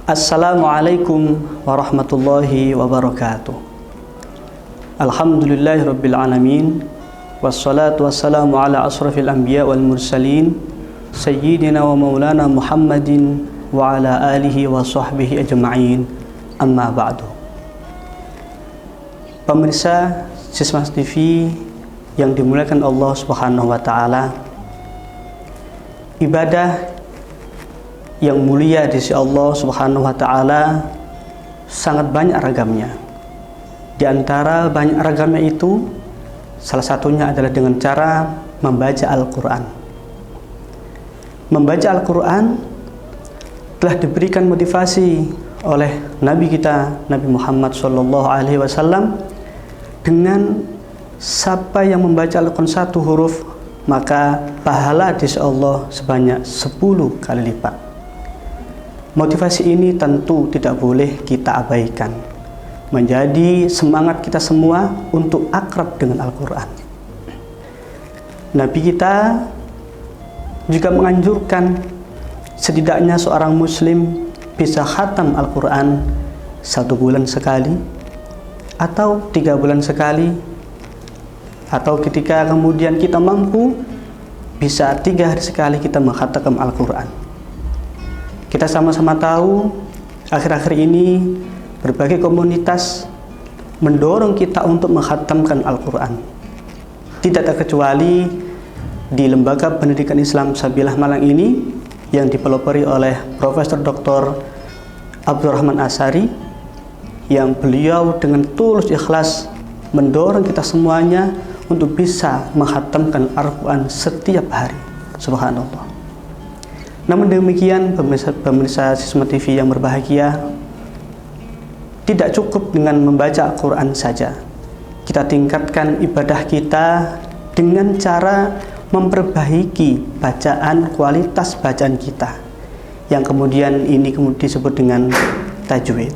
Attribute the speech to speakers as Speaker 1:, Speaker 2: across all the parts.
Speaker 1: Assalamualaikum warahmatullahi wabarakatuh. Alhamdulillahirabbil alamin. Wassalatu wassalamu ala asrafil anbiya wal mursalin sayyidina wa maulana Muhammadin wa ala alihi wa sahbihi ajma'in. Amma ba'du. Pemirsa Sismas TV yang dimuliakan Allah Subhanahu wa taala, ibadah yang mulia di sisi Allah Subhanahu wa taala sangat banyak ragamnya. Di antara banyak ragamnya itu, salah satunya adalah dengan cara membaca Al-Qur'an. Membaca Al-Qur'an telah diberikan motivasi oleh Nabi kita, Nabi Muhammad SAW, dengan siapa yang membaca Al-Qur'an 1 huruf, maka pahala di sisi Allah sebanyak 10 kali lipat. Motivasi ini tentu tidak boleh kita abaikan, menjadi semangat kita semua untuk akrab dengan Al-Quran. Nabi kita juga menganjurkan setidaknya seorang muslim bisa khatam Al-Quran 1 bulan sekali, atau 3 bulan sekali, atau ketika kemudian kita mampu bisa 3 hari sekali kita mengkhatamkan Al-Quran. Kita sama-sama tahu akhir-akhir ini berbagai komunitas mendorong kita untuk mengkhatamkan Al-Quran. Tidak terkecuali di Lembaga Pendidikan Islam Sabilah Malang ini yang dipelopori oleh Profesor Dr. Abdurrahman Asari, yang beliau dengan tulus ikhlas mendorong kita semuanya untuk bisa mengkhatamkan Al-Quran setiap hari. Subhanallah. Namun demikian, pemirsa Sisma TV yang berbahagia, tidak cukup dengan membaca Al-Quran saja. Kita tingkatkan ibadah kita dengan cara memperbaiki bacaan, kualitas bacaan kita, yang kemudian ini disebut dengan tajwid.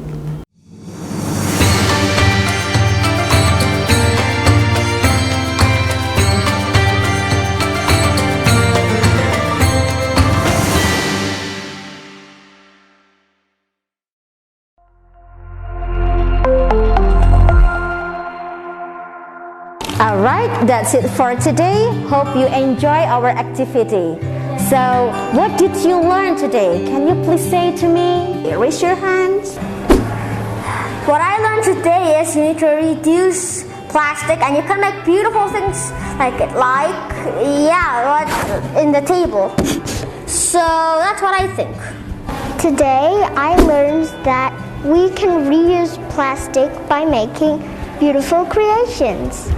Speaker 2: Alright, that's it for today. Hope you enjoy our activity. So, what did you learn today? Can you please say to me? Raise your hands.
Speaker 3: What I learned today is you need to reduce plastic and you can make beautiful things like in the table. So that's what I think.
Speaker 4: Today I learned that we can reuse plastic by making beautiful creations.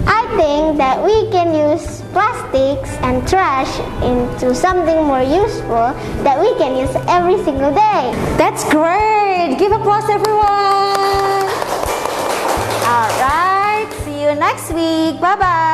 Speaker 4: I think that we can use plastics and trash into something more useful that we can use every single day.
Speaker 2: That's great! Give applause, everyone! Alright, see you next week. Bye-bye!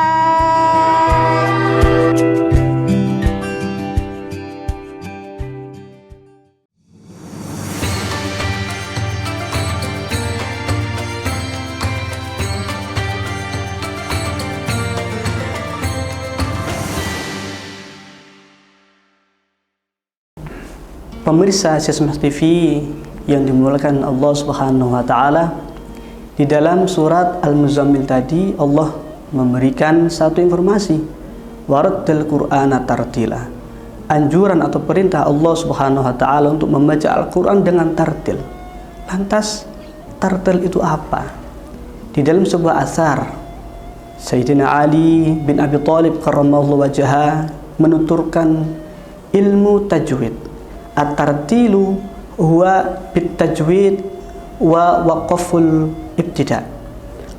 Speaker 1: Pemirsa Sismas TV yang dimuliakan Allah Subhanahu wa taala, di dalam surat Al-Muzammil tadi Allah memberikan satu informasi, warattil Qur'ana tartila. Anjuran atau perintah Allah Subhanahu wa taala untuk membaca Al-Qur'an dengan tartil. Lantas tartil itu apa? Di dalam sebuah asar, Sayyidina Ali bin Abi Thalib karramallahu wajhahu menuturkan ilmu tajwid. At-tartilu huwa bit-tajwid wa waqaful ibtida',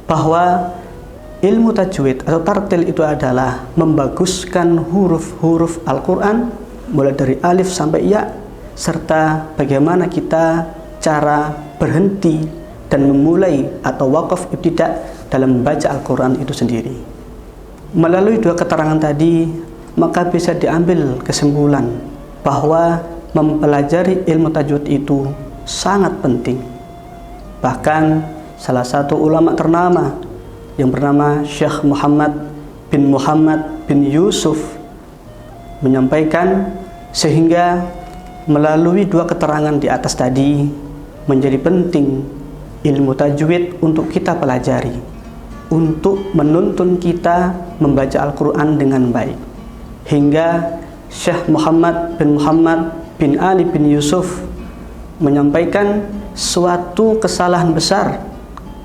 Speaker 1: bahwa ilmu tajwid atau tartil itu adalah membaguskan huruf-huruf Al-Quran mulai dari alif sampai ya, serta bagaimana kita cara berhenti dan memulai atau waqaf ibtida' dalam membaca Al-Quran itu sendiri. Melalui 2 keterangan tadi, maka bisa diambil kesimpulan bahwa mempelajari ilmu tajwid itu sangat penting. Bahkan salah satu ulama ternama yang bernama Syekh Muhammad bin Yusuf menyampaikan, sehingga Melalui dua keterangan di atas tadi, menjadi penting ilmu tajwid untuk kita pelajari, untuk menuntun kita membaca Al-Quran dengan baik. Hingga Syekh Muhammad bin Ali bin Yusuf menyampaikan suatu kesalahan besar,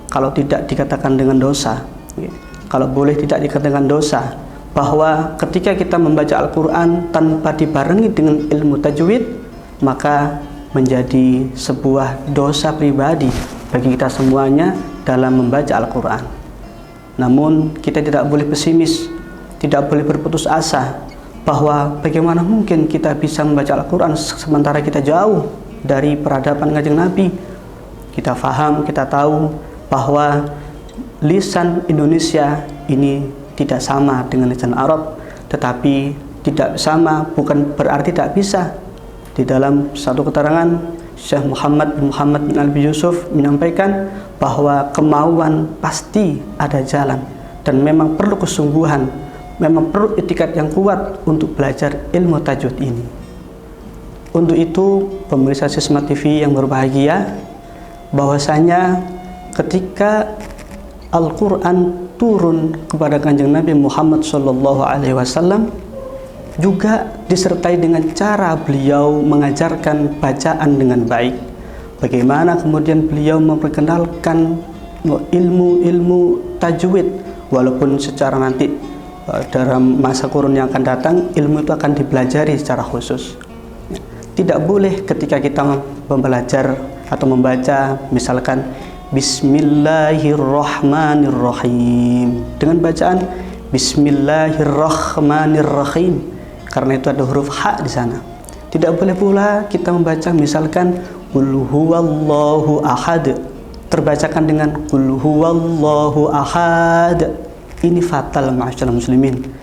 Speaker 1: kalau tidak dikatakan dengan dosa, kalau boleh tidak dikatakan dosa, bahwa ketika kita membaca Al-Quran tanpa dibarengi dengan ilmu tajwid, maka menjadi sebuah dosa pribadi bagi kita semuanya dalam membaca Al-Quran. Namun kita tidak boleh pesimis, tidak boleh berputus asa, bahwa bagaimana mungkin kita bisa membaca Al-Quran sementara kita jauh dari peradaban Kanjeng Nabi. Kita faham, kita tahu bahwa lisan Indonesia ini tidak sama dengan lisan Arab, tetapi tidak sama bukan berarti tidak bisa. Di dalam satu keterangan, Syekh Muhammad bin Ali bin Yusuf menyampaikan bahwa kemauan pasti ada jalan, dan memang perlu kesungguhan, memang perlu itikat yang kuat untuk belajar ilmu tajwid ini. Untuk itu, pemirsa Sisma TV yang berbahagia, bahwasanya ketika Al-Quran turun kepada Kanjeng Nabi Muhammad SAW, juga disertai dengan cara beliau mengajarkan bacaan dengan baik. Bagaimana kemudian beliau memperkenalkan ilmu-ilmu tajwid, walaupun secara nanti dalam masa kurun yang akan datang ilmu itu akan dipelajari secara khusus. Tidak boleh ketika kita belajar atau membaca misalkan Bismillahirrahmanirrahim dengan bacaan Bismillahirrahmanirrahim, karena itu ada huruf H di sana. Tidak boleh pula kita membaca misalkan Qul huwallahu ahad, terbacakan dengan Qul huwallahu ahad. Ini fatal ma'asyiral muslimin.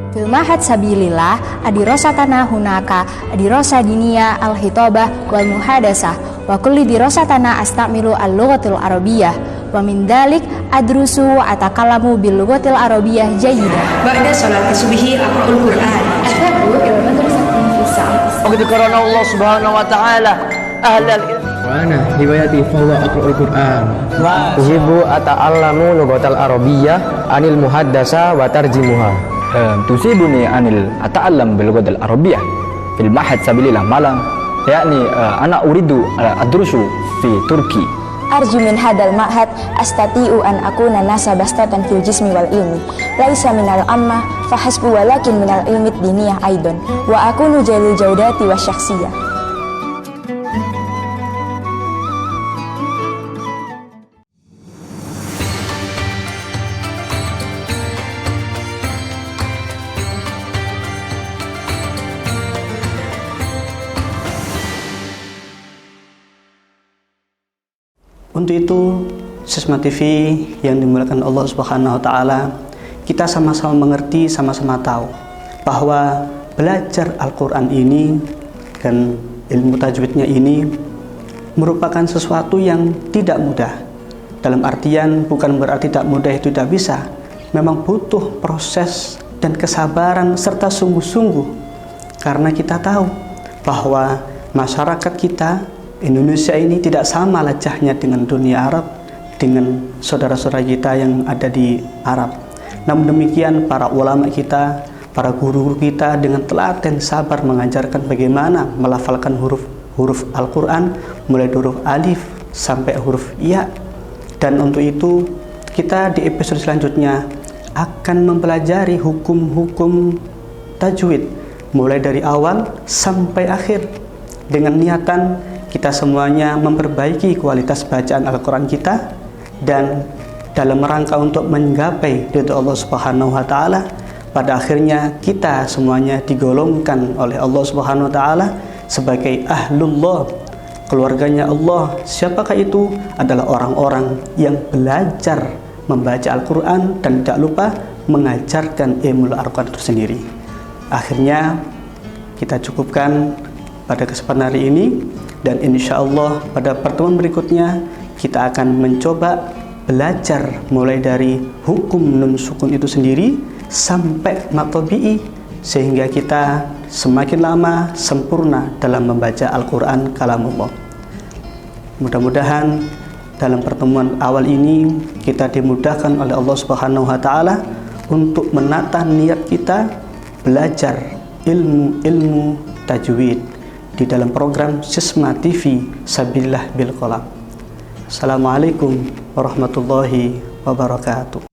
Speaker 5: Filmahat sabilillah adirosa tanah hunaka adirosa dinia al-hitobah wal muhadasah wa kulli dirosa tanah astamilu al-lughatil arabiyyah wa min dalik adrusu atakalamu bil lughatil arabiyyah jayyidan.
Speaker 6: Ba'da salati subhi aqra'ul Qur'an.
Speaker 5: Adhabu ila madrasatin fi sa'ati.
Speaker 6: Waqad qarana Allah subhanahu wa ta'ala ahlal ilm.
Speaker 7: Wa ana hiwayati fa huwa aqra'ul Qur'an.
Speaker 8: Uhibbu ata'allamu lughatal arabiyyah anil muhaddasa wa tarjimuha. Tusibuni anil ata'allam bil lughatil arabiyyah fil mahad sabilillah Malang, yakni ana uridu adrusu fi Turki.
Speaker 5: Arju min hadal ma'had astati'u an akuna nasabastatan fil jismi wal ilmi laisa minal amma fahasbu walakin minal ilmi diniyah aidon wa akunu jalil jaudati wa syakhsiyah.
Speaker 1: Untuk itu, Sisma TV yang dimuliakan Allah Subhanahu wa Ta'ala, kita sama-sama mengerti, sama-sama tahu bahwa belajar Al-Quran ini dan ilmu tajwidnya ini merupakan sesuatu yang tidak mudah. Dalam artian bukan berarti tak mudah itu tidak bisa, memang butuh proses dan kesabaran serta sungguh-sungguh, karena kita tahu bahwa masyarakat kita Indonesia ini tidak sama lajahnya dengan dunia Arab, dengan saudara-saudara kita yang ada di Arab. Namun demikian para ulama kita, para guru kita dengan telaten sabar mengajarkan bagaimana melafalkan huruf Al-Quran, mulai dari huruf alif sampai huruf ya. Dan untuk itu kita di episode selanjutnya akan mempelajari hukum-hukum tajwid mulai dari awal sampai akhir, dengan niatan kita semuanya memperbaiki kualitas bacaan Al-Quran kita, dan dalam rangka untuk menggapai ridha Allah Subhanahu wa Ta'ala, pada akhirnya kita semuanya digolongkan oleh Allah Subhanahu wa Ta'ala sebagai ahlullah, keluarganya Allah. Siapakah itu? Adalah orang-orang yang belajar membaca Al-Quran dan tidak lupa mengajarkan ilmu Al-Quran itu sendiri. Akhirnya kita cukupkan pada kesempatan hari ini, dan insya Allah pada pertemuan berikutnya kita akan mencoba belajar mulai dari hukum nun sukun itu sendiri sampai matobi'i, sehingga kita semakin lama sempurna dalam membaca Al-Quran kalamullah. Mudah-mudahan dalam pertemuan awal ini kita dimudahkan oleh Allah Subhanahu wa Ta'ala untuk menata niat kita belajar ilmu tajwid di dalam program Sisma TV Sabilillah bil Qalam. Assalamualaikum warahmatullahi wabarakatuh.